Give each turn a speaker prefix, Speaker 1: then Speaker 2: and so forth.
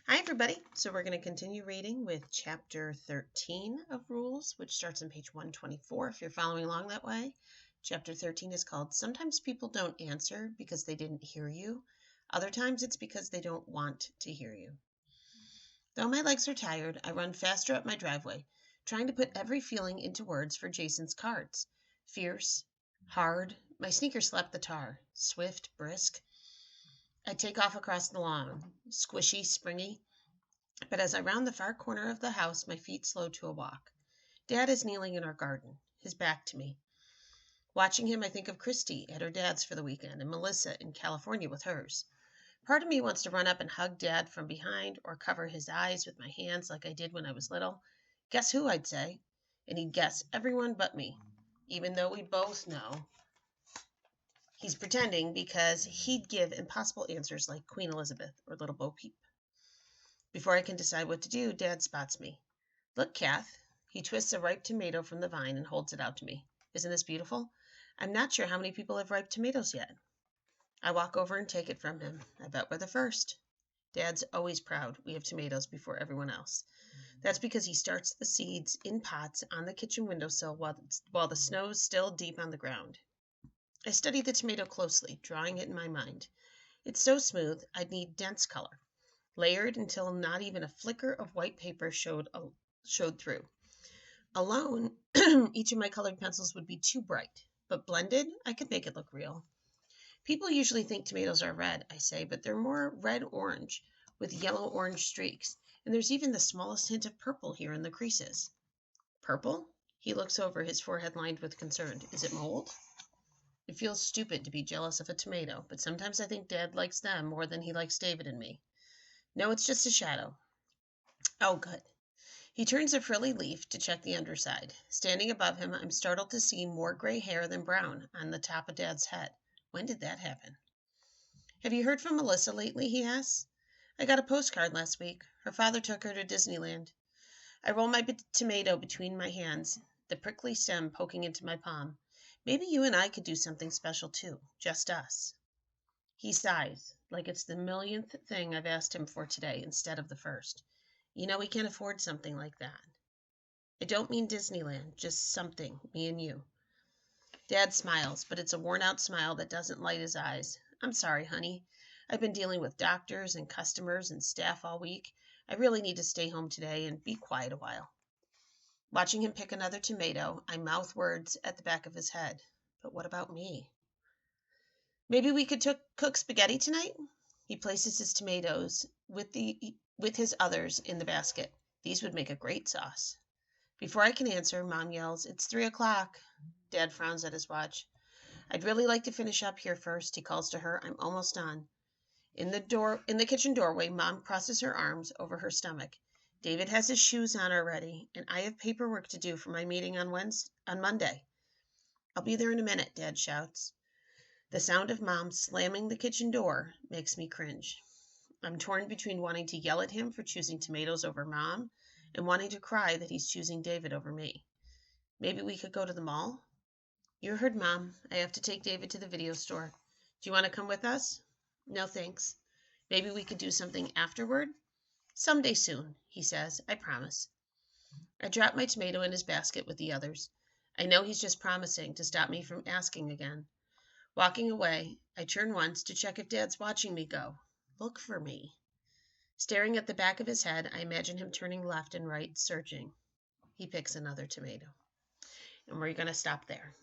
Speaker 1: Hi, everybody. So we're going to continue reading with Chapter 13 of Rules, which starts on page 124 if you're following along that way. Chapter 13 is called Sometimes People Don't Answer Because They Didn't Hear You. Other times it's because they don't want to hear you. Though my legs are tired, I run faster up my driveway, trying to put every feeling into words for Jason's cards. Fierce, hard, my sneakers slap the tar, swift, brisk. I take off across the lawn, squishy, springy. But as I round the far corner of the house, my feet slow to a walk. Dad is kneeling in our garden, his back to me. Watching him, I think of Christy at her dad's for the weekend and Melissa in California with hers. Part of me wants to run up and hug Dad from behind or cover his eyes with my hands like I did when I was little. Guess who, I'd say. And he'd guess everyone but me, even though we both know he's pretending because he'd give impossible answers like Queen Elizabeth or Little Bo Peep. Before I can decide what to do, Dad spots me. Look, Kath. He twists a ripe tomato from the vine and holds it out to me. Isn't this beautiful? I'm not sure how many people have ripe tomatoes yet. I walk over and take it from him. I bet we're the first. Dad's always proud we have tomatoes before everyone else. That's because he starts the seeds in pots on the kitchen windowsill while the snow's still deep on the ground. I study the tomato closely, drawing it in my mind. It's so smooth, I'd need dense color. Layered until not even a flicker of white paper showed through. Alone, each of my colored pencils would be too bright, but blended, I could make it look real. People usually think tomatoes are red, I say, but they're more red-orange with yellow-orange streaks, and there's even the smallest hint of purple here in the creases. Purple? He looks over, his forehead lined with concern. Is it mold? It feels stupid to be jealous of a tomato, but sometimes I think Dad likes them more than he likes David and me. No, it's just a shadow. Oh, good. He turns a frilly leaf to check the underside. Standing above him, I'm startled to see more gray hair than brown on the top of Dad's head. When did that happen? Have you heard from Melissa lately? He asks. I got a postcard last week. Her father took her to Disneyland. I roll my tomato between my hands, the prickly stem poking into my palm. Maybe you and I could do something special too, just us. He sighs, like it's the millionth thing I've asked him for today instead of the first. You know we can't afford something like that. I don't mean Disneyland, just something, me and you. Dad smiles, but it's a worn-out smile that doesn't light his eyes. I'm sorry, honey. I've been dealing with doctors and customers and staff all week. I really need to stay home today and be quiet a while. Watching him pick another tomato, I mouth words at the back of his head. But what about me? Maybe we could cook spaghetti tonight? He places his tomatoes with his others in the basket. These would make a great sauce. Before I can answer, Mom yells, "It's 3:00. Dad frowns at his watch. I'd really like to finish up here first, he calls to her. I'm almost done. In the kitchen doorway, Mom crosses her arms over her stomach. David has his shoes on already, and I have paperwork to do for my meeting on Monday. I'll be there in a minute, Dad shouts. The sound of Mom slamming the kitchen door makes me cringe. I'm torn between wanting to yell at him for choosing tomatoes over Mom and wanting to cry that he's choosing David over me. Maybe we could go to the mall? You heard Mom. I have to take David to the video store. Do you want to come with us? No, thanks. Maybe we could do something afterward? Someday soon, he says. I promise. I drop my tomato in his basket with the others. I know he's just promising to stop me from asking again. Walking away, I turn once to check if Dad's watching me go. Look for me. Staring at the back of his head, I imagine him turning left and right, searching. He picks another tomato. And we're going to stop there.